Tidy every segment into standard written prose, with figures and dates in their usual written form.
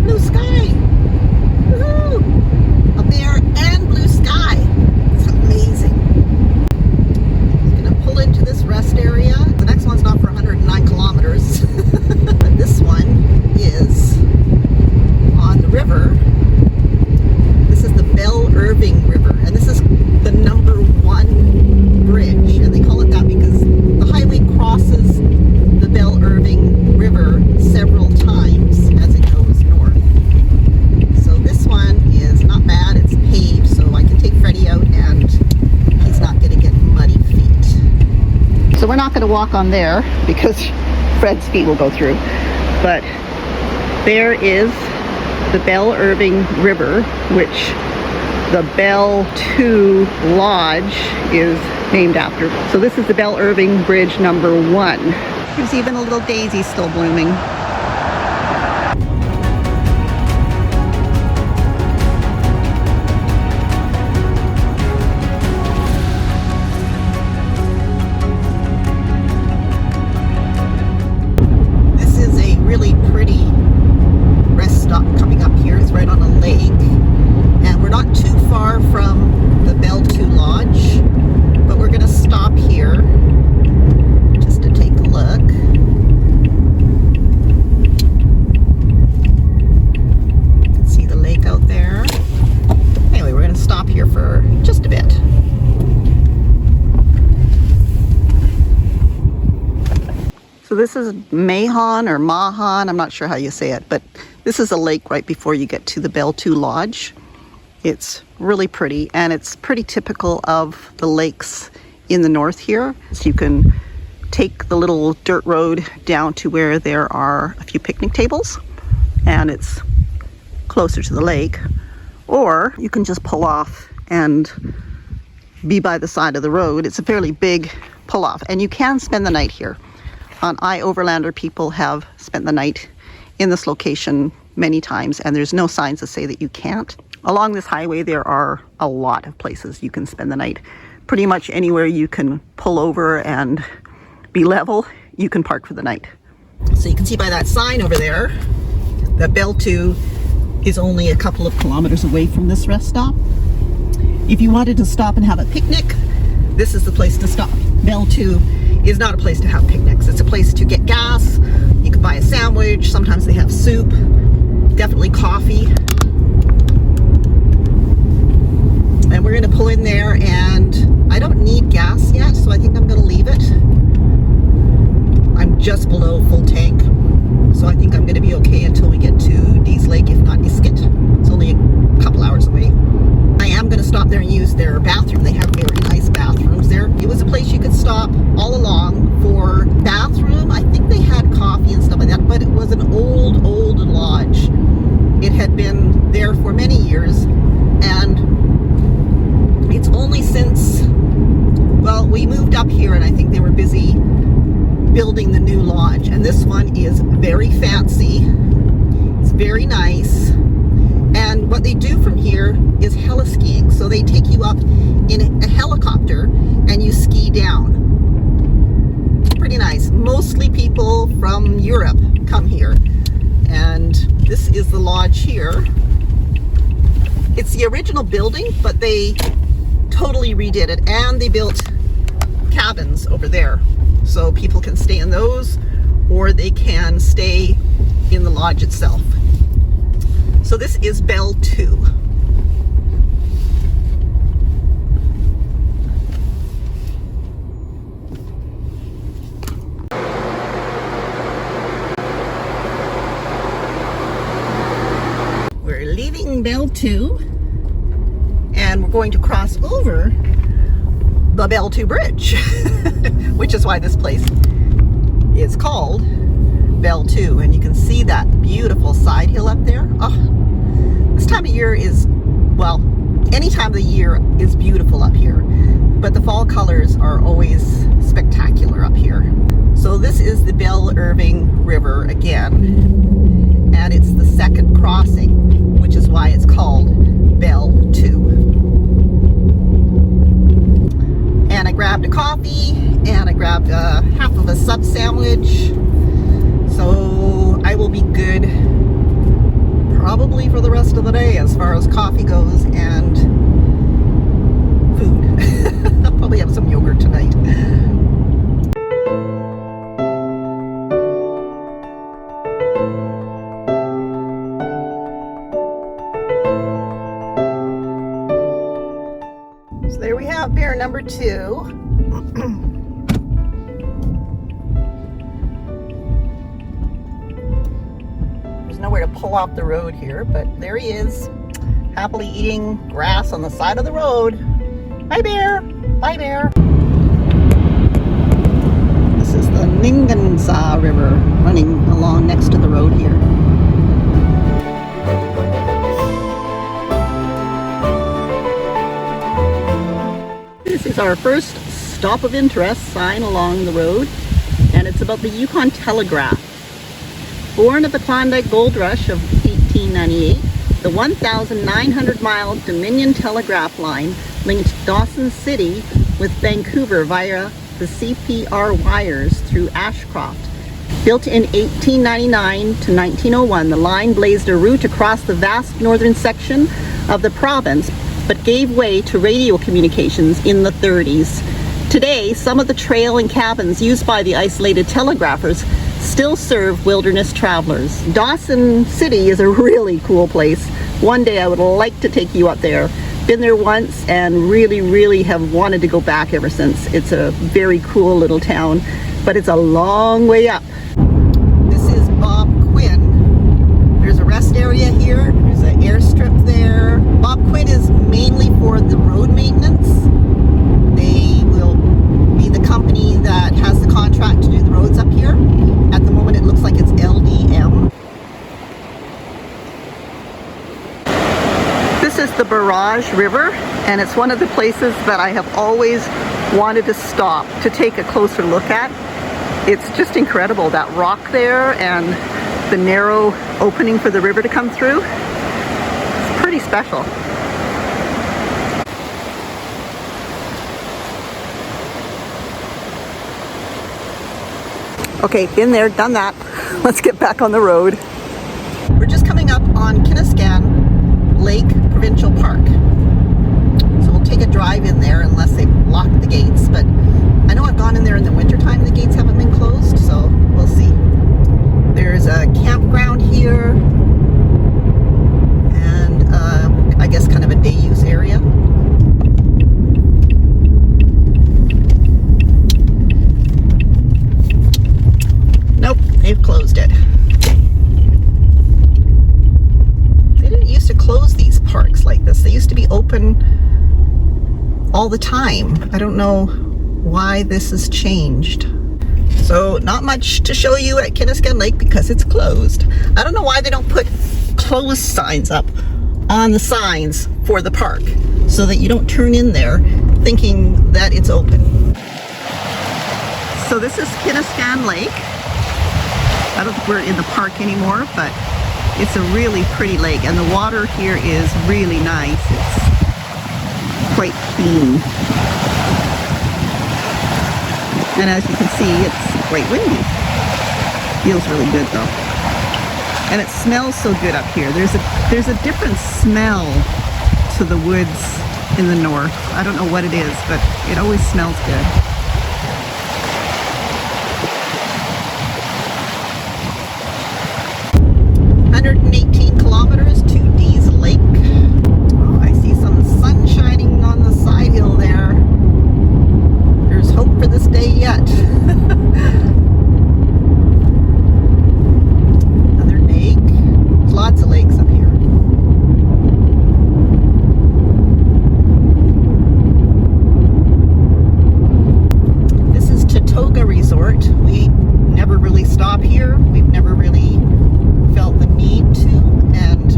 blue sky. Woohoo! Up there and blue sky. It's amazing. I'm gonna pull into this rest area. The next one's not for 109 kilometers. But this one is on the river. This is the Irving River, and this is the #1 bridge, and they call it that because the highway crosses the Irving River several times as it goes north. So this one is not bad. It's paved, so I can take Freddie out and he's not going to get muddy feet. So we're not going to walk on there because Fred's feet will go through, but there is the Irving River, which the Bell 2 Lodge is named after. So this is the Irving Bridge #1. There's even a little daisy still blooming. This is a really pretty rest stop coming up here. It's right on a lake. And we're not too far from the Bell 2 Lodge, but we're going to stop here just to take a look. You can see the lake out there. Anyway, we're going to stop here for just a bit. So this is Mahon or Mahan, I'm not sure how you say it, but this is a lake right before you get to the Bell 2 Lodge. It's really pretty, and it's pretty typical of the lakes in the north here. So you can take the little dirt road down to where there are a few picnic tables, and it's closer to the lake. Or you can just pull off and be by the side of the road. It's a fairly big pull off, and you can spend the night here. Overlander people have spent the night in this location many times, and there's no signs that say that you can't. Along this highway, there are a lot of places you can spend the night. Pretty much anywhere you can pull over and be level, you can park for the night. So you can see by that sign over there, that Bell 2 is only a couple of kilometers away from this rest stop. If you wanted to stop and have a picnic, this is the place to stop. Bell 2 is not a place to have picnics. It's a place to get gas. You can buy a sandwich. Sometimes they have soup, definitely coffee. And we're going to pull in there, and I don't need gas yet, so I think I'm going to leave it. I'm just below full tank, so I think I'm going to be okay until we get to Dease Lake, if not Iskut. It's only a couple hours away. I am going to stop there and use their bathroom. They have very nice bathrooms there. It was a place you could stop all along for bathroom. I think they had coffee and stuff like that, but it was an old lodge. It had been there for many years, and it's only since, well, we moved up here, and I think they were busy building the new lodge. And this one is very fancy. It's very nice. And what they do from here is heli-skiing. So they take you up in a helicopter and you ski down. Pretty nice. Mostly people from Europe come here. And this is the lodge here. It's the original building, but they totally redid it, and they built cabins over there. So people can stay in those, or they can stay in the lodge itself. So this is Bell 2. We're leaving Bell 2, and we're going to cross over the Bell 2 Bridge, which is why this place is called Bell 2. And you can see that beautiful side hill up there. Oh, this time of year is, well, any time of the year is beautiful up here, but the fall colors are always spectacular up here. So this is the Irving River again, and it's the second crossing, which is why it's called Bell 2. And I grabbed a coffee, and I grabbed half of a sub sandwich, so I will be good number 2. There's nowhere to pull off the road here, but there he is, happily eating grass on the side of the road. Bye, bear. Bye, bear. This is the Ninganza River running along next to the road here. This is our first stop of interest sign along the road, and it's about the Yukon Telegraph. Born at the Klondike Gold Rush of 1898, the 1,900-mile Dominion Telegraph Line linked Dawson City with Vancouver via the CPR wires through Ashcroft. Built in 1899 to 1901, the line blazed a route across the vast northern section of the province, but gave way to radio communications in the 30s. Today, some of the trail and cabins used by the isolated telegraphers still serve wilderness travelers. Dawson City is a really cool place. One day I would like to take you up there. Been there once and really have wanted to go back ever since. It's a very cool little town, but it's a long way up. This is Bob Quinn. There's a rest area here. There's an airstrip there. Bob Quinn is mainly for the road maintenance. They will be the company that has the contract to do the roads up here. At the moment it looks like it's LDM. This is the Barrage River, and it's one of the places that I have always wanted to stop to take a closer look at. It's just incredible, that rock there and the narrow opening for the river to come through. It's pretty special. Okay, been there, done that. Let's get back on the road. We're just coming up on Kiniskan Lake Provincial Park. So we'll take a drive in there unless they've locked the gates, but I know I've gone in there in the wintertime, the gates haven't been closed, so we'll see. There's a campground here, and I guess kind of a day use area. Nope, they've closed it. They didn't used to close these parks like this. They used to be open all the time. I don't know why this has changed. So not much to show you at Kiniskan Lake because it's closed. I don't know why they don't put closed signs up on the signs for the park so that you don't turn in there thinking that it's open. So this is Kiniskan Lake. I don't think we're in the park anymore, but it's a really pretty lake, and the water here is really nice. It's quite clean. And as you can see, it's quite windy. Feels really good though. And it smells so good up here. There's a different smell to the woods in the north. I don't know what it is, but it always smells good. Kilometers to Dease Lake. Oh, I see some sun shining on the side hill there. There's hope for this day yet. Another lake. There's lots of lakes up here. This is Tatoga Resort. We never really stop here. We've never really felt the need to, and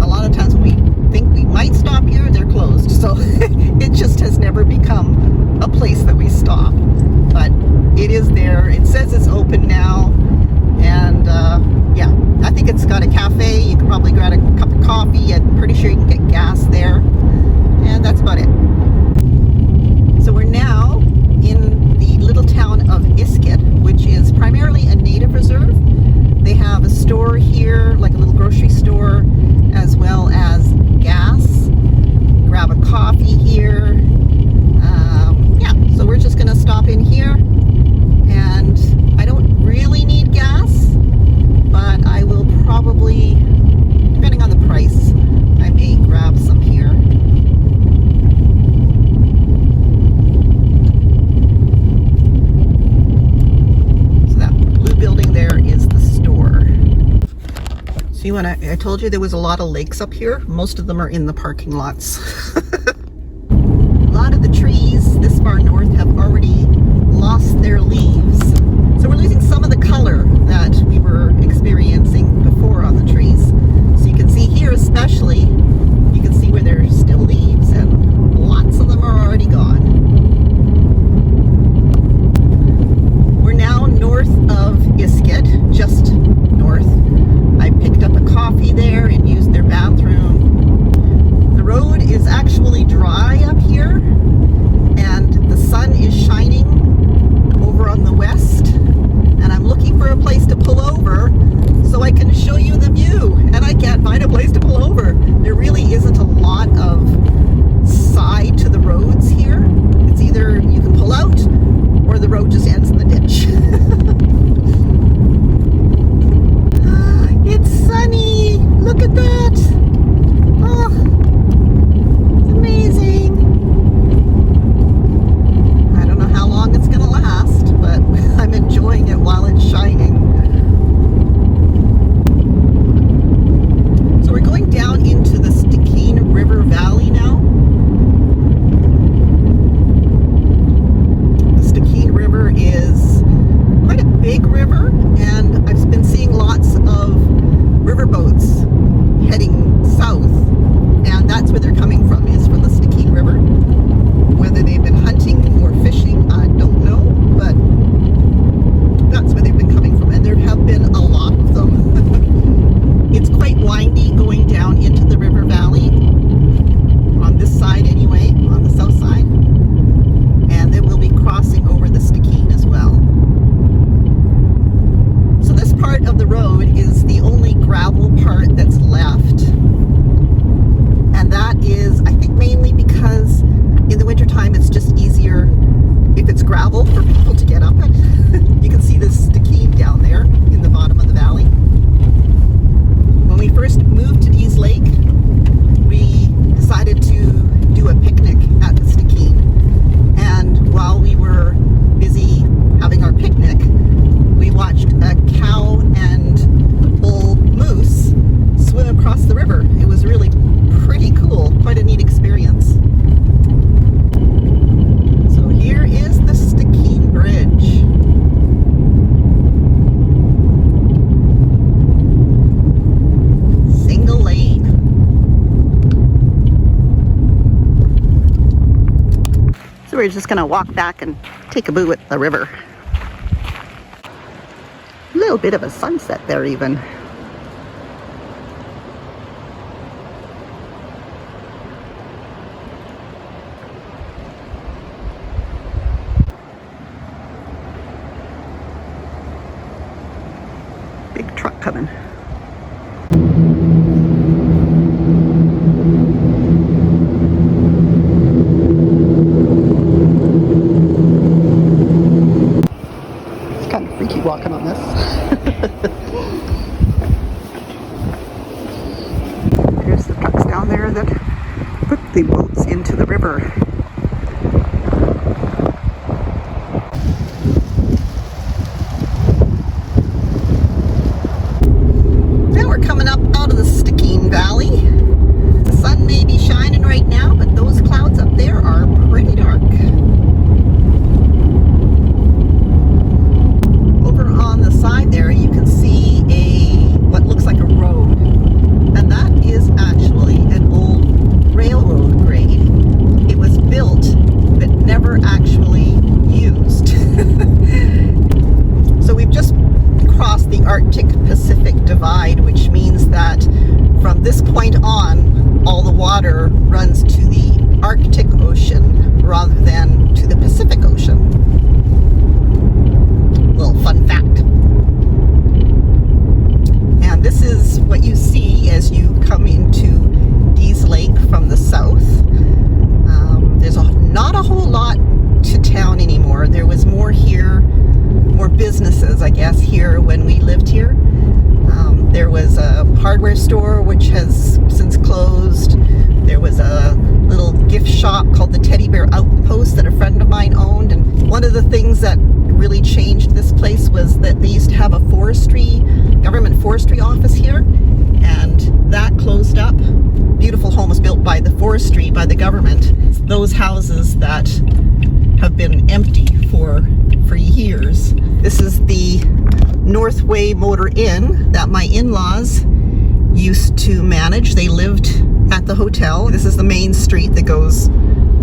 a lot of times when we think we might stop here, they're closed. So it just has never become a place that we stop. But it is there. It says it's open now, and yeah, I think it's got a cafe. You can probably grab a cup of coffee. I'm pretty sure you can get gas there, and that's about it. So we're now in the little town of Iskut, which is primarily a native reserve. They have a store here, like a little grocery store, as well as gas. Grab a coffee here. Yeah, so we're just gonna stop in here, and I don't really need gas, but I will probably, depending on the price, I may grab See, when I told you there was a lot of lakes up here, most of them are in the parking lots. A lot of the trees this far north have already lost their leaves. So we're losing some of the color that we were experiencing before on the trees. So you can see here especially, you can see where there's still leaves and lots of them are already gone. We're now north of Iskut, just north. I picked up a coffee there and used their bathroom. The road is actually dry up here and the sun is shining over on the west, and I'm looking for a place to pull over so I can show you the view, and I can't find a place to pull over. There really isn't a lot of side to the roads here. It's either you can pull out or the road just ends in the ditch. It's sunny! Look at that! Oh, it's amazing! I don't know how long it's gonna last, but I'm enjoying it while it's shining. So we're going down into the Stikine River Valley now. The Stikine River is quite a big river, and I've been seeing lots of riverboats heading south, and that's where they're coming from, is from the Stikine River. Whether they've been hunting or fishing, I don't know, but that's where they've been coming from, and there have been a lot of them. It's quite windy going down into the river valley, on this side anyway, on the south side, and then we'll be crossing over the Stikine as well. So this part of the road is the only gravel part that's left, and that is, I think, mainly because in the wintertime it's just easier if it's gravel for people to get up it. You can see this Stikine down there in the bottom of the valley. When we first moved to Dease Lake, we decided to do a picnic at the Stikine, and while we were busy having our picnic, we watched a cow and bull moose swim across the river. It was really pretty cool, quite a neat experience. So here is the Stikine Bridge. Single lane. So we're just gonna walk back and take a boo at the river. A little bit of a sunset there even. Big truck coming. It's kind of freaky walking on this. There's the trucks down there that put the boats into the river. Now we're coming up out of the Stikine Valley. The sun may be shining right now, but those clouds up there are pretty dark. Over on the side there, you can see what looks like a road, and that is actually an old railroad grade. It was built but never actually used. So we've just crossed the Arctic-Pacific divide, which means that from this point on, all the water runs to the Arctic Ocean rather than to the Pacific Ocean. Little fun fact. And this is what you see as you come into Dease Lake from the south. There's not a whole lot to town anymore. There was more here, more businesses, I guess, here when we lived here. There was a hardware store which has since closed. There was a little gift shop called the Teddy Bear Outpost that a friend of mine owned, and one of the things that really changed this place was that they used to have a government forestry office here, homes built by the forestry, by the government. Those houses that have been empty for years. This is the Northway Motor Inn that my in-laws used to manage. They lived at the hotel. This is the main street that goes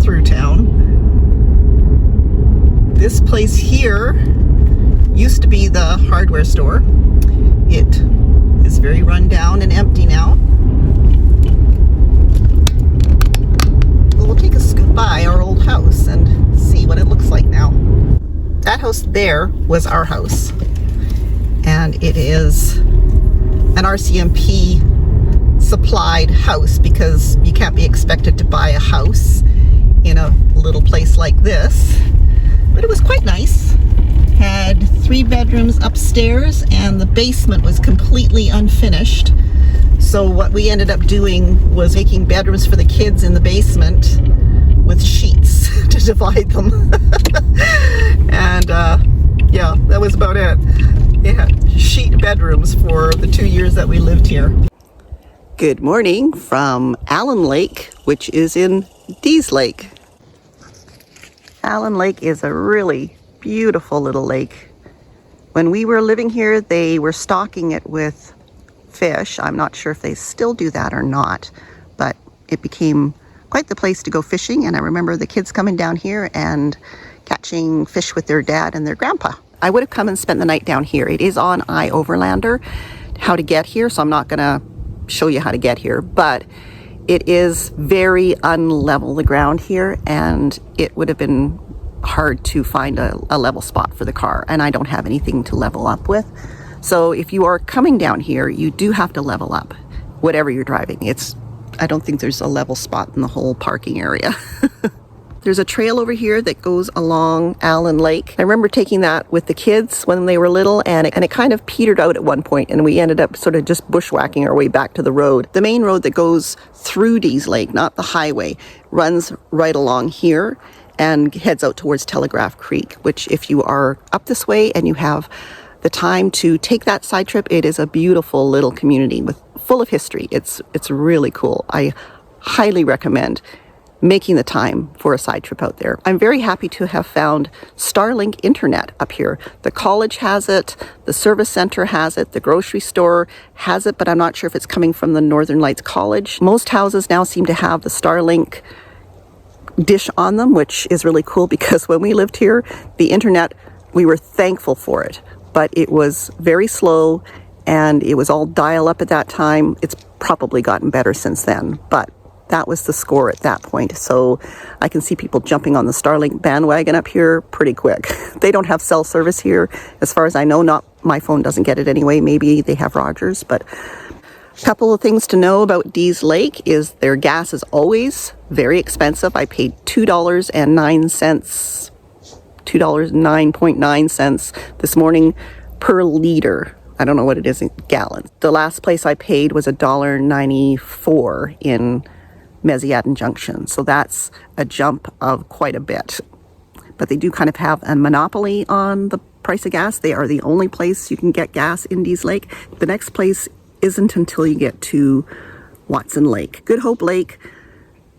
through town. This place here used to be the hardware store. It is very run down and empty now. Well, we'll take a scoot by our old house and see what it looks like now. That house there was our house, and it is an RCMP supplied house because you can't be expected to buy a house in a little place like this. But it was quite nice. Had 3 bedrooms upstairs, and the basement was completely unfinished. So what we ended up doing was making bedrooms for the kids in the basement with sheets to divide them. And yeah, that was about it. Yeah, sheet bedrooms for the 2 years that we lived here. Good morning from Allen Lake, which is in Dease Lake. Allen Lake is a really beautiful little lake. When we were living here, they were stocking it with fish. I'm not sure if they still do that or not, but it became quite the place to go fishing. And I remember the kids coming down here and catching fish with their dad and their grandpa. I would have come and spent the night down here. It is on iOverlander, how to get here, so I'm not gonna show you how to get here, but it is very unlevel, the ground here, and it would have been hard to find a level spot for the car, and I don't have anything to level up with. So if you are coming down here, you do have to level up, whatever you're driving. I don't think there's a level spot in the whole parking area. There's a trail over here that goes along Allen Lake. I remember taking that with the kids when they were little, and it kind of petered out at one point, and we ended up sort of just bushwhacking our way back to the road. The main road that goes through Dease Lake, not the highway, runs right along here and heads out towards Telegraph Creek, which if you are up this way and you have the time to take that side trip, it is a beautiful little community full of history. It's really cool. I highly recommend making the time for a side trip out there. I'm very happy to have found Starlink internet up here. The college has it, the service center has it, the grocery store has it, but I'm not sure if it's coming from the Northern Lights College. Most houses now seem to have the Starlink dish on them, which is really cool because when we lived here, the internet, we were thankful for it, but it was very slow and it was all dial up at that time. It's probably gotten better since then, but that was the score at that point. So I can see people jumping on the Starlink bandwagon up here pretty quick. They don't have cell service here, as far as I know. Not my phone doesn't get it anyway. Maybe they have Rogers. But a couple of things to know about Dease Lake is their gas is always very expensive. I paid $2.09, $2.09.9 this morning per liter. I don't know what it is in gallons. The last place I paid was $1.94 in Mesiatin Junction. So that's a jump of quite a bit. But they do kind of have a monopoly on the price of gas. They are the only place you can get gas in Dease Lake. The next place isn't until you get to Watson Lake. Good Hope Lake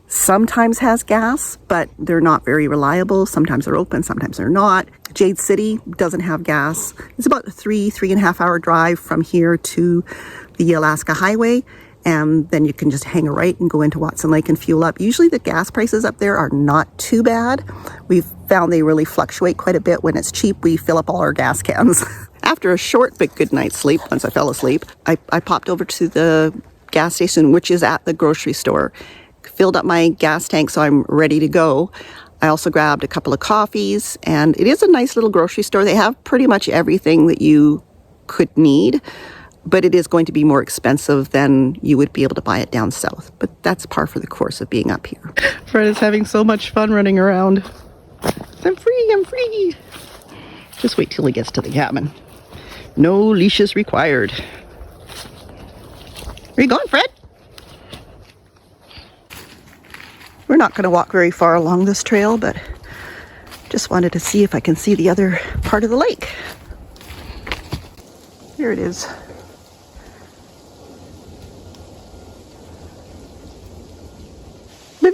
sometimes has gas, but they're not very reliable. Sometimes they're open, sometimes they're not. Jade City doesn't have gas. It's about a 3.5 hour drive from here to the Alaska Highway. And then you can just hang a right and go into Watson Lake and fuel up. Usually the gas prices up there are not too bad. We've found they really fluctuate quite a bit. When it's cheap, we fill up all our gas cans. After a short but good night's sleep, once I fell asleep, I popped over to the gas station, which is at the grocery store, filled up my gas tank so I'm ready to go. I also grabbed a couple of coffees, and it is a nice little grocery store. They have pretty much everything that you could need, but it is going to be more expensive than you would be able to buy it down south. But that's par for the course of being up here. Fred is having so much fun running around. I'm free. Just wait till he gets to the cabin. No leashes required. Where you going, Fred? We're not going to walk very far along this trail, but just wanted to see if I can see the other part of the lake. Here it is.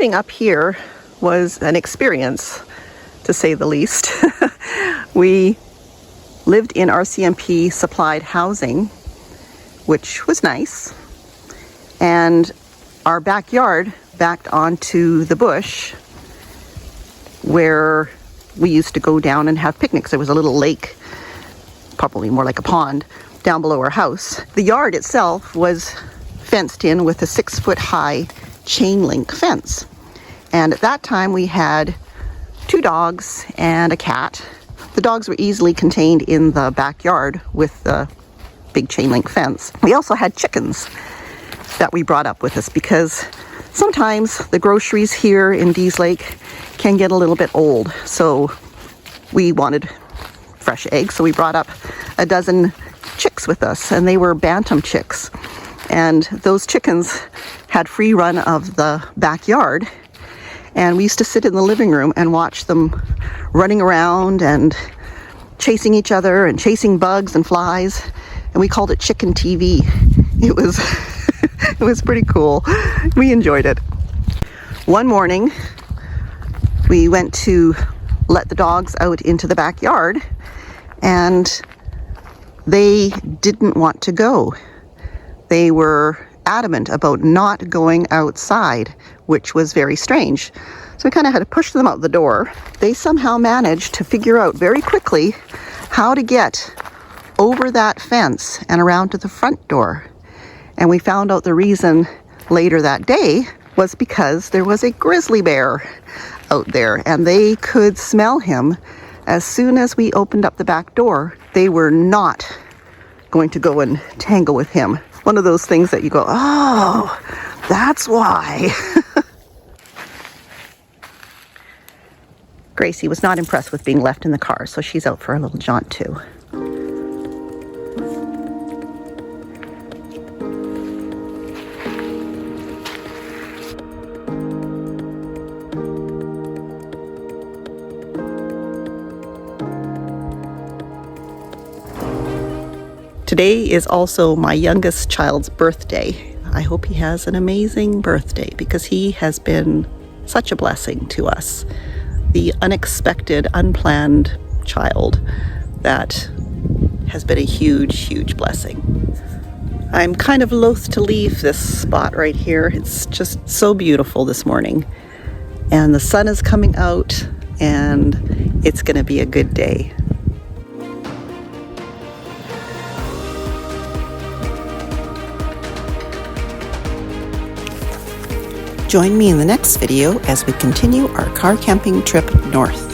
living up here was an experience, to say the least. We lived in RCMP supplied housing, which was nice. And our backyard backed onto the bush where we used to go down and have picnics. There was a little lake, probably more like a pond, down below our house. The yard itself was fenced in with a 6-foot-high chain link fence. And at that time we had 2 dogs and a cat. The dogs were easily contained in the backyard with the big chain link fence. We also had chickens that we brought up with us because sometimes the groceries here in Dease Lake can get a little bit old. So we wanted fresh eggs, so we brought up a dozen chicks with us, and they were bantam chicks. And those chickens had free run of the backyard, and we used to sit in the living room and watch them running around and chasing each other and chasing bugs and flies, and we called it chicken TV. It was it was pretty cool. We enjoyed it. One morning we went to let the dogs out into the backyard, and they didn't want to go. They were adamant about not going outside, which was very strange. So we kind of had to push them out the door. They somehow managed to figure out very quickly how to get over that fence and around to the front door. And we found out the reason later that day was because there was a grizzly bear out there, and they could smell him as soon as we opened up the back door. They were not going to go and tangle with him. One of those things that you go, oh, that's why. Gracie was not impressed with being left in the car, so she's out for a little jaunt too. Today is also my youngest child's birthday. I hope he has an amazing birthday because he has been such a blessing to us. The unexpected, unplanned child that has been a huge, huge blessing. I'm kind of loath to leave this spot right here. It's just so beautiful this morning. And the sun is coming out, and it's going to be a good day. Join me in the next video as we continue our car camping trip north.